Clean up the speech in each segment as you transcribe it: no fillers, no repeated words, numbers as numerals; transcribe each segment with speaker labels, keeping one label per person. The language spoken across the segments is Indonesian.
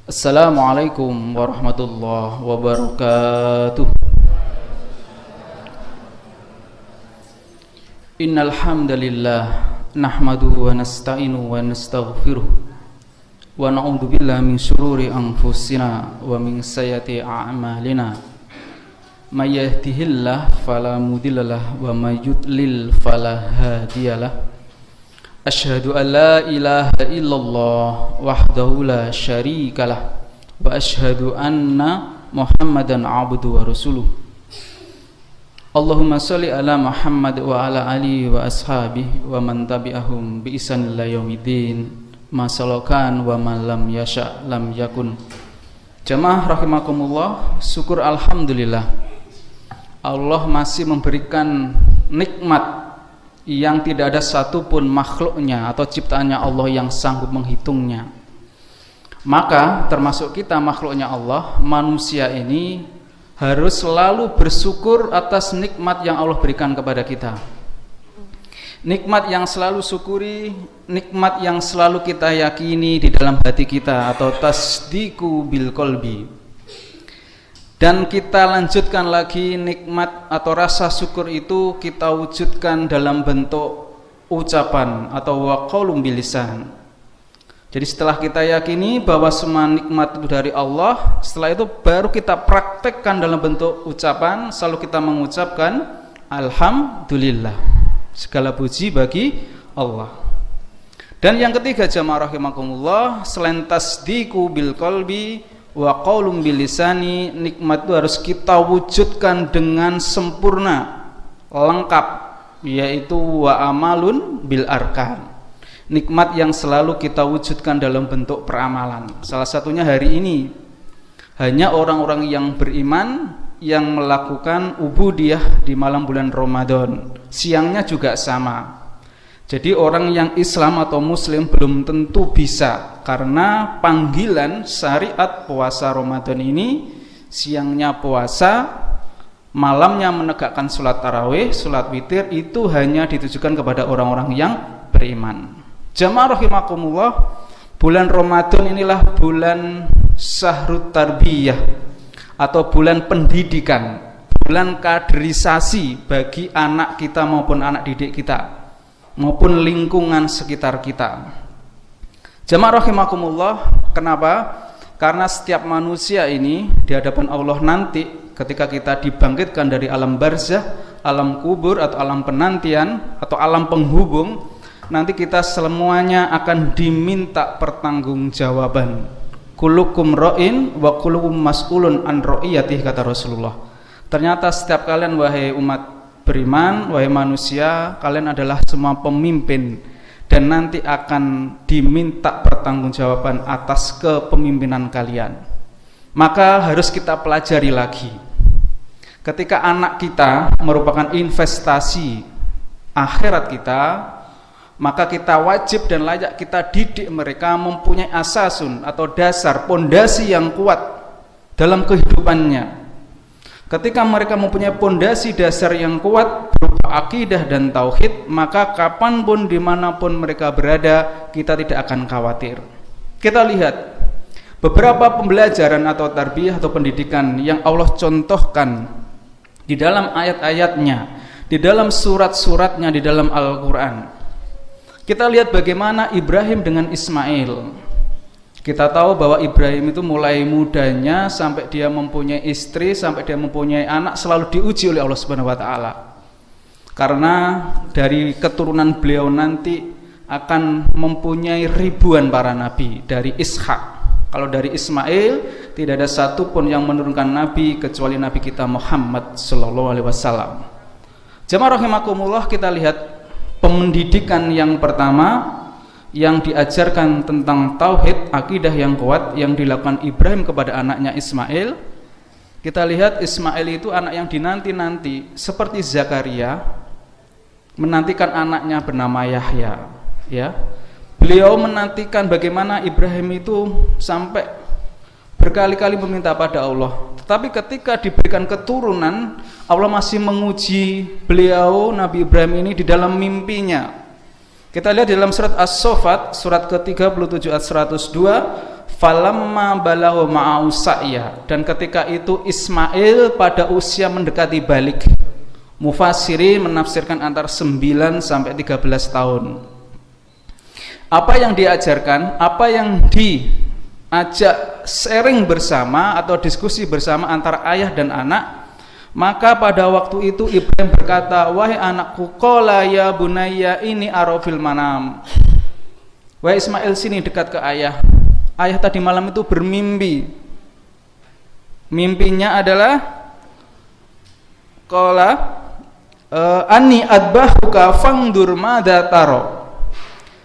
Speaker 1: Assalamualaikum warahmatullahi wabarakatuh. Innal hamdalillah nahmaduhu wa nasta'inuhu wa nastaghfiruh wa na'udzu billahi min shururi anfusina wa min sayyiati a'malina. May yahdihillahu fala mudhillalah wa may yudlil fala hadiyalah. Asyhadu an la ilaha illallah wahdahu la syarikalah wa asyhadu anna Muhammadan abduhu wa rasuluh. Allahumma sholli ala Muhammad wa ala alihi wa ashabihi wa man tabi'ahum bi ihsan ila yaumiddin. Ma salakan wa man lam yasha lam yakun. Jamaah rahimakumullah, syukur alhamdulillah Allah masih memberikan nikmat yang tidak ada satupun makhluknya atau ciptaannya Allah yang sanggup menghitungnya. Maka termasuk kita makhluknya Allah, manusia ini harus selalu bersyukur atas nikmat yang Allah berikan kepada kita. Nikmat yang selalu syukuri, nikmat yang selalu kita yakini di dalam hati kita atau tasdiqu bil qalbi. Dan kita lanjutkan lagi nikmat atau rasa syukur itu kita wujudkan dalam bentuk ucapan atau waqaulum bilisan. Jadi setelah kita yakini bahwa semua nikmat itu dari Allah, setelah itu baru kita praktekkan dalam bentuk ucapan, selalu kita mengucapkan alhamdulillah. Segala puji bagi Allah. Dan yang ketiga jamaah rahimakumullah, selain tasdiqu bil qalbi wa qaulum bilisani, nikmat itu harus kita wujudkan dengan sempurna, lengkap, yaitu wa amalun bil arkan. Nikmat yang selalu kita wujudkan dalam bentuk peramalan. Salah satunya hari ini hanya orang-orang yang beriman yang melakukan ubudiyah di malam bulan Ramadan. Siangnya juga sama. Jadi orang yang Islam atau Muslim belum tentu bisa, karena panggilan syariat puasa Ramadan ini siangnya puasa, malamnya menegakkan sholat tarawih, sholat witir, itu hanya ditujukan kepada orang-orang yang beriman. Jamaah rahimakumullah, bulan Ramadan inilah bulan syahrut tarbiyah atau bulan pendidikan, bulan kaderisasi bagi anak kita maupun anak didik kita maupun lingkungan sekitar kita. Jamaah rahimakumullah, kenapa? Karena setiap manusia ini di hadapan Allah nanti ketika kita dibangkitkan dari alam barzah, alam kubur atau alam penantian atau alam penghubung, nanti kita semuanya akan diminta pertanggungjawaban. Kullukum ra'in wa kullukum mas'ulun an ra'iyatihi, kata Rasulullah. Ternyata setiap kalian wahai umat beriman, wahai manusia, kalian adalah semua pemimpin dan nanti akan diminta pertanggungjawaban atas kepemimpinan kalian. Maka harus kita pelajari lagi. Ketika anak kita merupakan investasi akhirat kita, maka kita wajib dan layak kita didik mereka mempunyai asasun atau dasar, pondasi yang kuat dalam kehidupannya. Ketika mereka mempunyai pondasi dasar yang kuat berupa akidah dan tauhid, maka kapanpun dimanapun mereka berada, kita tidak akan khawatir. Kita lihat beberapa pembelajaran atau tarbiyah atau pendidikan yang Allah contohkan di dalam ayat-ayatnya, di dalam surat-suratnya, di dalam Al-Quran. Kita lihat bagaimana Ibrahim dengan Ismail. Kita tahu bahwa Ibrahim itu mulai mudanya sampai dia mempunyai istri, sampai dia mempunyai anak, selalu diuji oleh Allah Subhanahu wa taala. Karena dari keturunan beliau nanti akan mempunyai ribuan para nabi dari Ishak. Kalau dari Ismail tidak ada satupun yang menurunkan nabi kecuali nabi kita Muhammad sallallahu alaihi wasallam. Jamaah rahimakumullah, kita lihat pendidikan yang pertama yang diajarkan tentang tauhid, akidah yang kuat yang dilakukan Ibrahim kepada anaknya Ismail. Kita lihat Ismail itu anak yang dinanti-nanti, seperti Zakaria menantikan anaknya bernama Yahya, ya. Beliau menantikan bagaimana Ibrahim itu sampai berkali-kali meminta pada Allah. Tetapi ketika diberikan keturunan, Allah masih menguji beliau Nabi Ibrahim ini di dalam mimpinya. Kita lihat di dalam surat As-Saffat, surat ke-37 ayat 102, falamma balagha ma'au sa'ya, dan ketika itu Ismail pada usia mendekati balik. Mufassirin menafsirkan antara 9 sampai 13 tahun. Apa yang diajarkan, apa yang diajak sharing bersama atau diskusi bersama antara ayah dan anak, maka pada waktu itu Ibrahim berkata, wahai anakku, qala ya bunayya ini arafil manam. Wahai Ismail, sini dekat ke ayah. Ayah tadi malam itu bermimpi. Mimpinya adalah qala anni adbahuka fangdur madza taro.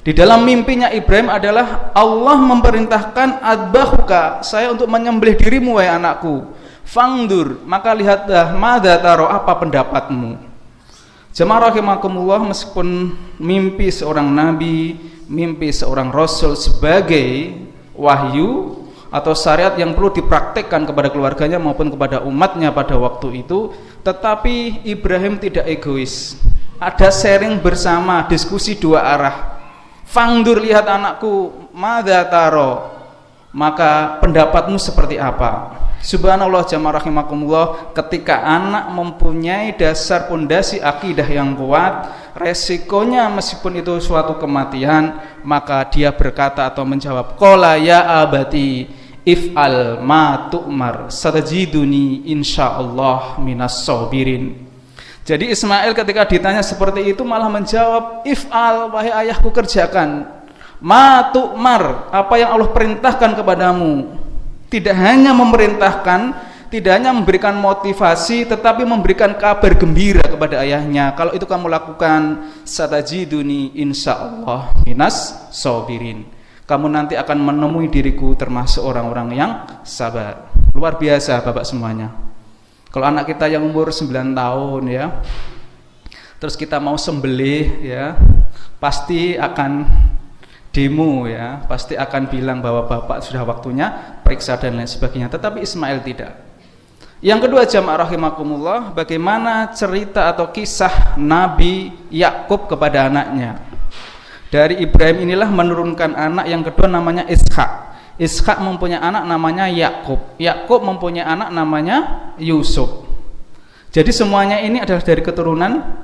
Speaker 1: Di dalam mimpinya Ibrahim adalah Allah memerintahkan adbahuka, saya untuk menyembelih dirimu wahai anakku. Fangdur, maka lihatlah madza taro, apa pendapatmu. Jemaah rahimakumullah, meskipun mimpi seorang nabi, mimpi seorang rasul sebagai wahyu atau syariat yang perlu dipraktekkan kepada keluarganya maupun kepada umatnya pada waktu itu, tetapi Ibrahim tidak egois. Ada sharing bersama, diskusi dua arah. Fangdur, lihat anakku, madza taro, maka pendapatmu seperti apa. Subhanallah jamaah rahimakumullah, ketika anak mempunyai dasar pondasi akidah yang kuat, resikonya meskipun itu suatu kematian, maka dia berkata atau menjawab, qala ya abati if'al ma tu'mar satajiduni insyaallah minas sabirin. Jadi Ismail ketika ditanya seperti itu malah menjawab, if'al, wahai ayahku, kerjakan ma tu'mar, apa yang Allah perintahkan kepadamu. Tidak hanya memerintahkan, tidak hanya memberikan motivasi, tetapi memberikan kabar gembira kepada ayahnya. Kalau itu kamu lakukan, satajiduni insyaallah minas sabirin, kamu nanti akan menemui diriku termasuk orang-orang yang sabar. Luar biasa Bapak semuanya. Kalau anak kita yang umur 9 tahun ya, terus kita mau sembelih ya, pasti akan demo ya, pasti akan bilang bahwa bapak sudah waktunya periksa dan lain sebagainya. Tetapi Ismail tidak. Yang kedua jamaah rahimakumullah, bagaimana cerita atau kisah Nabi Yakub kepada anaknya. Dari Ibrahim inilah menurunkan anak yang kedua namanya Ishak. Ishak mempunyai anak namanya Yakub. Yakub mempunyai anak namanya Yusuf. Jadi semuanya ini adalah dari keturunan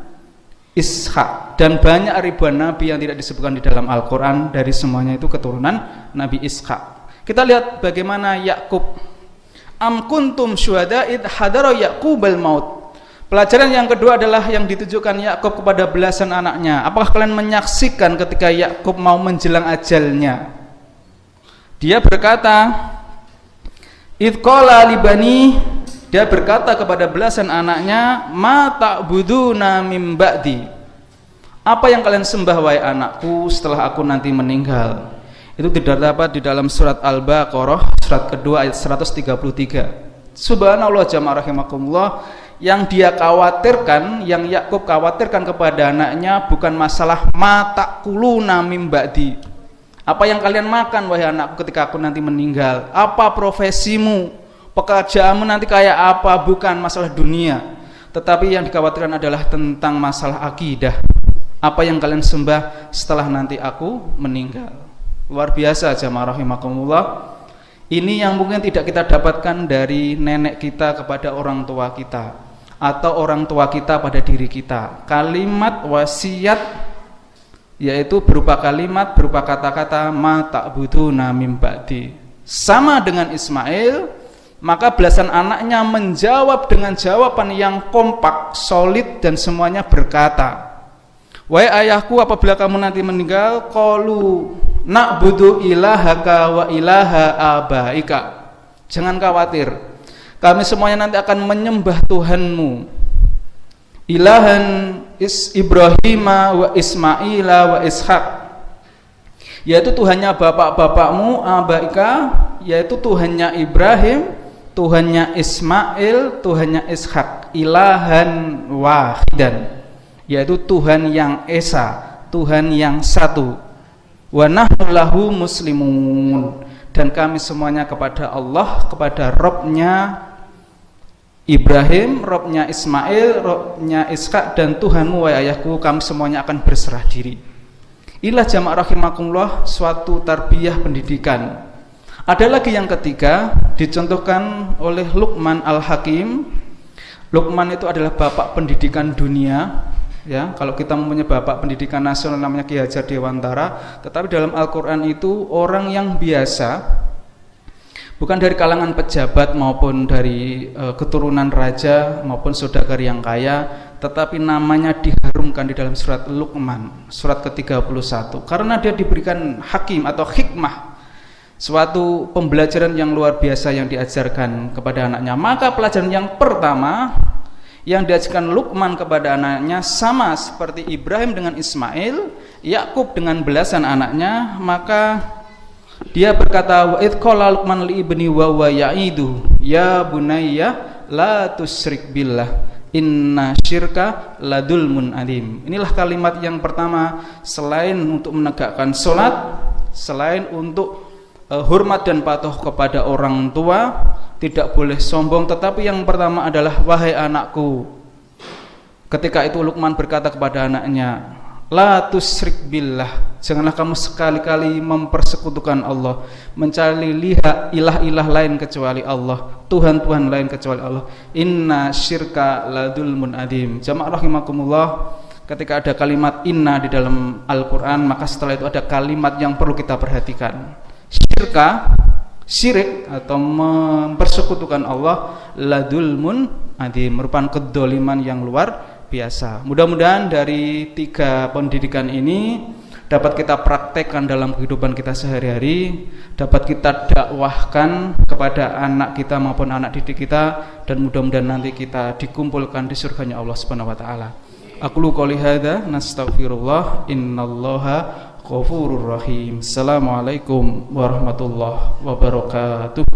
Speaker 1: Ishak, dan banyak ribuan nabi yang tidak disebutkan di dalam Al-Quran, dari semuanya itu keturunan Nabi Ishak. Kita lihat bagaimana Yakub. Am kuntum syuhada id hadara Yaqubal maut. Pelajaran yang kedua adalah yang ditujukan Yakub kepada belasan anaknya. Apakah kalian menyaksikan ketika Yakub mau menjelang ajalnya? Dia berkata, id qala libani, dia berkata kepada belasan anaknya, ma ta'buduna mim ba'di, apa yang kalian sembah wahai anakku setelah aku nanti meninggal. Itu terdapat di dalam surat Al-Baqarah surat kedua ayat 133. Subhanallah jamaah rahimakumullah, yang dia khawatirkan, yang Yakub khawatirkan kepada anaknya bukan masalah ma ta'kuluna mim ba'di, apa yang kalian makan wahai anakku ketika aku nanti meninggal, apa profesimu, pekerjaanmu nanti kayak apa, bukan masalah dunia. Tetapi yang dikhawatirkan adalah tentang masalah akidah. Apa yang kalian sembah setelah nanti aku meninggal. Luar biasa jamaah rahimakumullah. Ini yang mungkin tidak kita dapatkan dari nenek kita kepada orang tua kita, atau orang tua kita pada diri kita. Kalimat wasiat, yaitu berupa kalimat, berupa kata-kata ma ta'buduna mim ba'di. Sama dengan Ismail, maka belasan anaknya menjawab dengan jawaban yang kompak, solid, dan semuanya berkata, wahai ayahku, apabila kamu nanti meninggal, qalu na'budu ilahaka wa ilaha abaika. Jangan khawatir, kami semuanya nanti akan menyembah Tuhanmu, ilahan Ibrahim wa Ismaila wa Ishak, yaitu Tuhannya bapak-bapakmu, abaika, yaitu Tuhannya Ibrahim, Tuhannya Ismail, Tuhannya Ishak, ilahan wahidan, yaitu Tuhan yang esa, Tuhan yang satu. Wa nahnu lahu muslimun, dan kami semuanya kepada Allah, kepada Robnya Ibrahim, Robnya Ismail, Robnya Ishak, dan Tuhanmu wahai ayahku, kami semuanya akan berserah diri. Inilah jamaah rahimakumullah suatu tarbiyah pendidikan. Ada lagi yang ketiga, dicontohkan oleh Luqman Al-Hakim. Luqman itu adalah bapak pendidikan dunia, ya. Kalau kita mempunyai bapak pendidikan nasional namanya Ki Hajar Dewantara, tetapi dalam Al-Qur'an itu orang yang biasa, bukan dari kalangan pejabat maupun dari keturunan raja maupun saudagar yang kaya, tetapi namanya diharumkan di dalam surat Luqman, surat ke-31, karena dia diberikan hakim atau hikmah, suatu pembelajaran yang luar biasa yang diajarkan kepada anaknya. Maka pelajaran yang pertama yang diajarkan Luqman kepada anaknya sama seperti Ibrahim dengan Ismail, Yakub dengan belasan anaknya. Maka dia berkata, wa idh qala Luqman li ibni wa huwa ya'idu ya bunayya la tusyrik billah inna syirka ladulmun alim. Inilah kalimat yang pertama, selain untuk menegakkan sholat, selain untuk hormat dan patuh kepada orang tua, tidak boleh sombong, tetapi yang pertama adalah wahai anakku. Ketika itu Luqman berkata kepada anaknya, la tusyrik billah, janganlah kamu sekali-kali mempersekutukan Allah, mencari ilah-ilah lain kecuali Allah, Tuhan-Tuhan lain kecuali Allah. Inna syirka ladulmun adim. Jamaah rahimakumullah, ketika ada kalimat inna di dalam Al-Quran, maka setelah itu ada kalimat yang perlu kita perhatikan. Syirik atau mempersekutukan Allah, ladulmun adim, merupakan kedoliman yang luar biasa. Mudah-mudahan dari 3 pendidikan ini dapat kita praktekkan dalam kehidupan kita sehari-hari, dapat kita dakwahkan kepada anak kita maupun anak didik kita, dan mudah-mudahan nanti kita dikumpulkan di surganya Allah Subhanahu wa taala. Aqulu qouli hadza nastaghfirullah innallaha ghafurur rahim. Assalamualaikum warahmatullahi wabarakatuh.